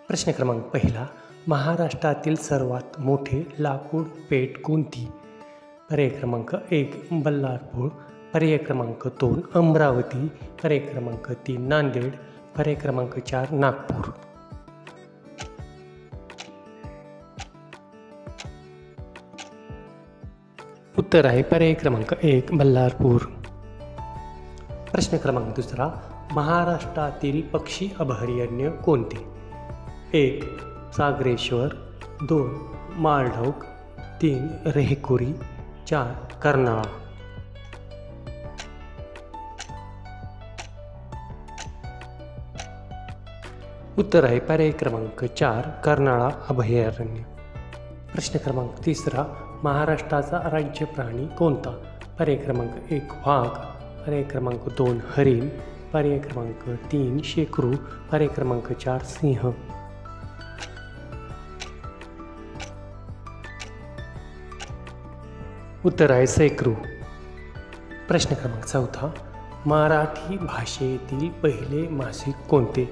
प्रश्न क्रमांक पहिला, महाराष्ट्रातील सर्वात मोठे लाकूड पेठ कोणती? पर्याय क्रमांक 1 बल्लारपूर, पर्याय क्रमांक 2 अमरावती, पर्याय क्रमांक 3 नांदेड, पर्याय क्रमांक 4 नागपूर. उत्तर आहे पर्याय क्रमांक 1 बल्लारपूर. प्रश्न क्रमांक दुसरा, महाराष्ट्रातील पक्षी अभयारण्य कोणते? 1 सागरेश्वर, 2 माळढोक, 3 रेहकुरी, 4 कर्नाळा. उत्तर आहे पर्याय क्रमांक 4 कर्नाळा अभयारण्य. प्रश्न क्रमांक तिसरा, महाराष्ट्राचा राज्य प्राणी कोणता? पर्याय क्रमांक 1 वाघ, पर्याय क्रमांक 2 हरिण, पर्याय क्रमांक 3 शेकरू, पर्याय क्रमांक 4 सिंह. उत्तर आहे शेकरू. प्रश्न क्रमांक चौथा, मराठी भाषेतील पहिले मासिक कोणते?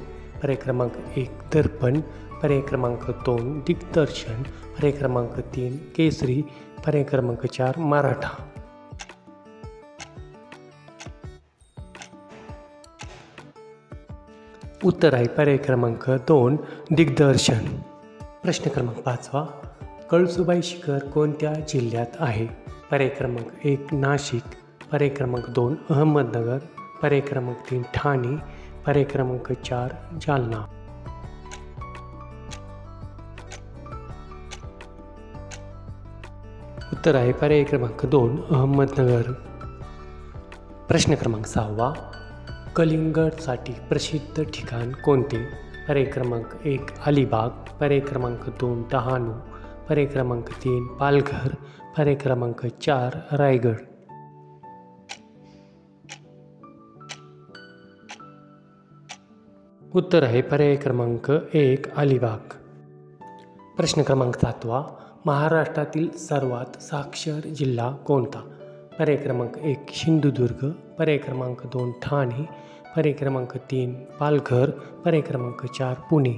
पर्याय क्रमांक 1 दर्पण, पर्याय क्रमांक 2 दिग्दर्शन, पर्याय क्रमांक 3 केसरी, पर्याय क्रमांक 4 मराठा. उत्तर आहे पर्याय क्रमांक 2 दिग्दर्शन. प्रश्न क्रमांक पाचवा, कळसुबाई शिखर कोणत्या जिल्ह्यात आहे? पर्याय क्रमांक 1 नाशिक, पर्याय क्रमांक 2 अहमदनगर, पर्याय क्रमांक 3 ठाणे, पर्याय क्रमांक 4 जालना. उत्तर आहे पर्याय क्रमांक 2 अहमदनगर. प्रश्न क्रमांक 6, कलिंगडसाठी प्रसिद्ध ठिकाण कोणते? पर्याय क्रमांक 1 अलिबाग, पर्याय क्रमांक 2 डहाणू, पर्याय क्रमांक 3 पालघर, पर्याय क्रमांक 4 रायगड. उत्तर आहे पर्याय क्रमांक 1 अलिबाग. प्रश्न क्रमांक 7, महाराष्ट्रातील सर्वात साक्षर जिल्हा कोणता? पर्याय क्रमांक 1 सिंधुदुर्ग, पर्याय क्रमांक 2 ठाणे, पर्याय क्रमांक 3 पालघर, पर्याय क्रमांक 4 पुणे.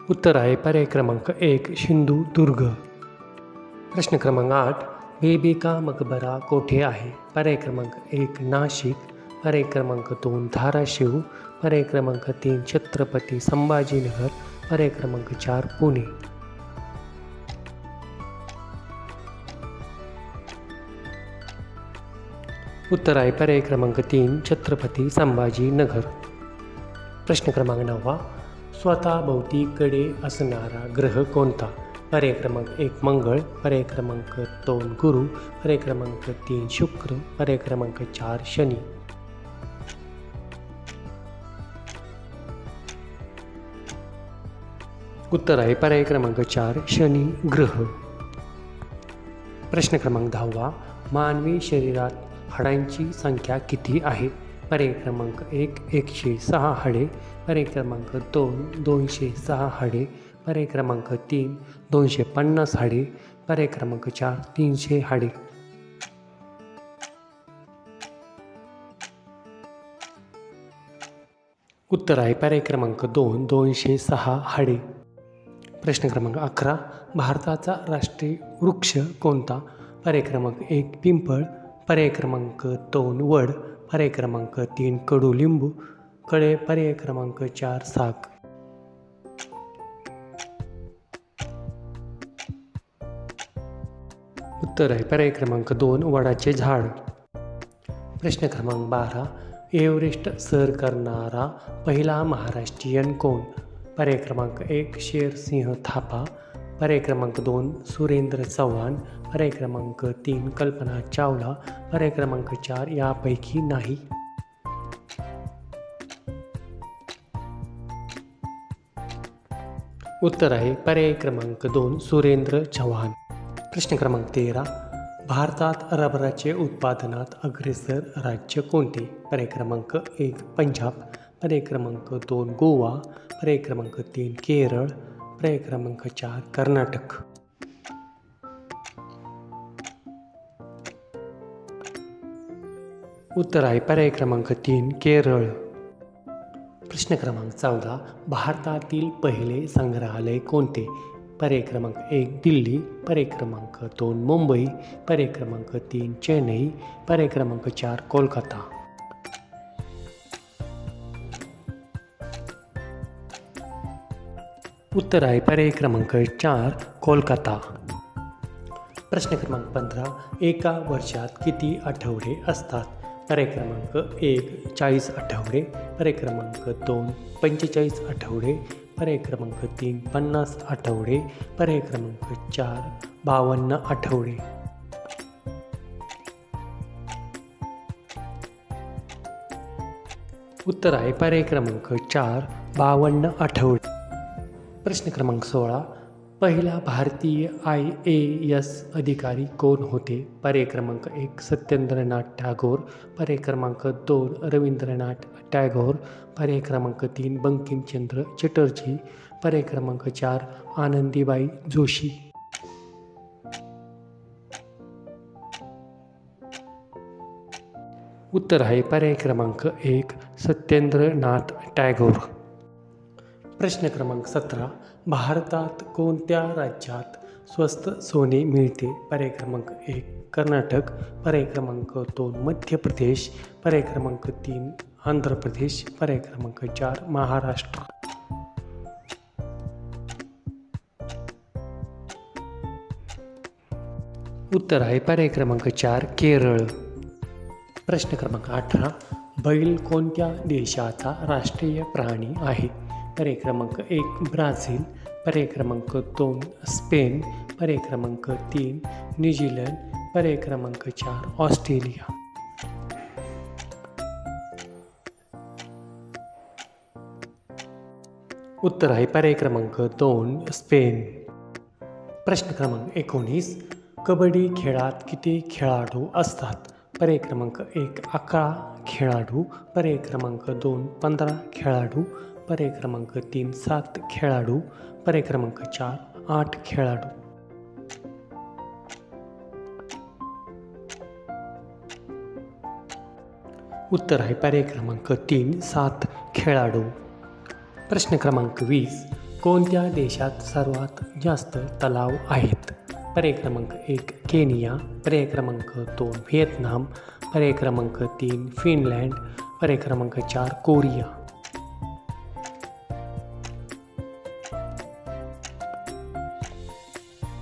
उत्तर आहे पर्याय क्रमांक 1 सिंधुदुर्ग. प्रश्न क्रमांक 8, बीबी का मकबरा कोठे आहे? पर्याय क्रमांक 1 नाशिक, पर्याय क्रमांक 2 धाराशिव, पर्याय क्रमांक 3 छत्रपती संभाजीनगर, पर्याय क्रमांक 4 पुणे. उत्तर आहे पर्याय क्रमांक 3 छत्रपती संभाजीनगर. प्रश्न क्रमांक 9, स्वतःभोवती कडे असणारा ग्रह कोणता? पर्याय क्रमांक 1 मंगळ, पर्याय क्रमांक 2 गुरु, पर्याय क्रमांक 3 शुक्र, पर्याय क्रमांक 4 शनी. उत्तर आहे पर्याय क्रमांक 4 शनी ग्रह. प्रश्न क्रमांक 10, मानवी शरीरात हाडांची संख्या किती आहे? पर्याय क्रमांक 1 106 हाडे, पर्याय क्रमांक 2 206 हाडे, पर्याय क्रमांक 3 250 हाडे, पर्याय क्रमांक 4 300 हाडे. उत्तर आहे पर्याय क्रमांक 2 206 हाडे. प्रश्न क्रमांक 11, भारताचा राष्ट्रीय वृक्ष कोणता? पर्याय क्रमांक 1 पिंपळ, पर्याय क्रमांक 2 वड, पर्याय क्रमांक 3 कडुलिंबू, पर्याय क्रमांक 4 साग. उत्तर आहे पर्याय क्रमांक 2 वडाचे झाड. प्रश्न क्रमांक 12, एव्हरेस्ट सर करणारा पहिला महाराष्ट्रीयन कोण? पर्याय क्रमांक 1 शेरसिंह थापा, पर्याय क्रमांक 2 सुरेंद्र चव्हाण, पर्याय क्रमांक 3 कल्पना चावला, पर्याय क्रमांक 4 यापैकी नाही. उत्तर आहे पर्याय क्रमांक 2 सुरेंद्र चव्हाण. प्रश्न क्रमांक 13, भारतात रबराचे उत्पादनात अग्रेसर राज्य कोणते? पर्याय क्रमांक 1 पंजाब, पर्याय क्रमांक 2 गोवा, पर्याय क्रमांक 3 केरळ, पर्याय क्रमांक 4 कर्नाटक. उत्तर आहे पर्याय क्रमांक 3 केरळ. प्रश्न क्रमांक 14 भारतातील पहिले संग्रहालय कोणते? पर्याय क्रमांक 1 दिल्ली, पर्याय क्रमांक 2 मुंबई, पर्याय क्रमांक 3 चेन्नई, पर्याय क्रमांक 4 कोलकाता. उत्तर आहे पर्याय क्रमांक 4 कोलकाता. प्रश्न क्रमांक 15 एका वर्षात किती आठवडे असतात? पर्याय क्रमांक 1 40 आठवडे, पर्याय क्रमांक 2 45 आठवडे, पर्याय क्रमांक 3 50 आठवडे, पर्याय क्रमांक 4 52 आठवडे. उत्तर आहे पर्याय क्रमांक 4 52 आठवडे. प्रश्न क्रमांक 16 पहिला भारतीय IAS अधिकारी कोण होते? पर्याय क्रमांक 1 सत्येंद्रनाथ टागोर, पर्याय क्रमांक 2 रवींद्रनाथ टागोर, पर्याय क्रमांक 3 बंकिमचंद्र चटर्जी, पर्याय क्रमांक 4 आनंदीबाई जोशी. उत्तर आहे पर्याय क्रमांक 1 सत्येंद्रनाथ टागोर. प्रश्न क्रमांक 17 भारतात कोणत्या राज्यात स्वस्त सोने मिळते? पर्याय क्रमांक 1 कर्नाटक, पर्याय क्रमांक 2 मध्य प्रदेश, पर्याय क्रमांक 3 आंध्र प्रदेश, पर्याय क्रमांक 4 महाराष्ट्र. उत्तर आहे पर्याय क्रमांक 4 केरळ. प्रश्न क्रमांक 18 बैल कोणत्या देशाचा राष्ट्रीय प्राणी आहे? पर्याय क्रमांक 1 ब्राझील, पर्याय क्रमांक 2 स्पेन, पर्याय क्रमांक 3 न्यूझीलंड, पर्याय क्रमांक 4 ऑस्ट्रेलिया. उत्तर आहे पर्याय क्रमांक 2 स्पेन. प्रश्न क्रमांक 19 कबड्डी खेळात किती खेळाडू असतात? पर्याय क्रमांक 1 11 खेळाडू, पर्याय क्रमांक 2 15 खेळाडू, पर्याय क्रमांक 3 7 खेळाडू, पर्याय क्रमांक 4 8 खेळाडू. उत्तर आहे पर्याय क्रमांक 3 7 खेळाडू. प्रश्न क्रमांक 20 कोणत्या देशात सर्वात जास्त तलाव आहेत? पर्याय क्रमांक 1 केनिया, पर्याय क्रमांक 2 व्हिएतनाम, पर्याय क्रमांक 3 फिनलँड, पर्याय क्रमांक 4 कोरिया.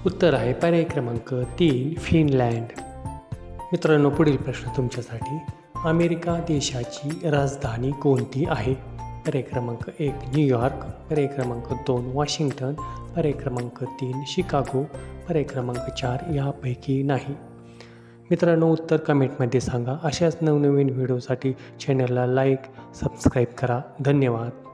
उत्तर आहे पर्याय क्रमांक 3 फिनलँड. मित्रांनो पुढील प्रश्न तुमच्यासाठी अमेरिका देशाची राजधानी कोणती आहे? पर्याय क्रमांक 1 न्यूयॉर्क, पर्याय क्रमांक 2 वॉशिंग्टन, पर्याय क्रमांक 3 शिकागो, पर्याय क्रमांक 4 यापैकी नाही. मित्रांनो उत्तर कमेंटमध्ये सांगा. अशाच नवनवीन व्हिडिओसाठी चॅनलला लाईक सबस्क्राईब करा. धन्यवाद.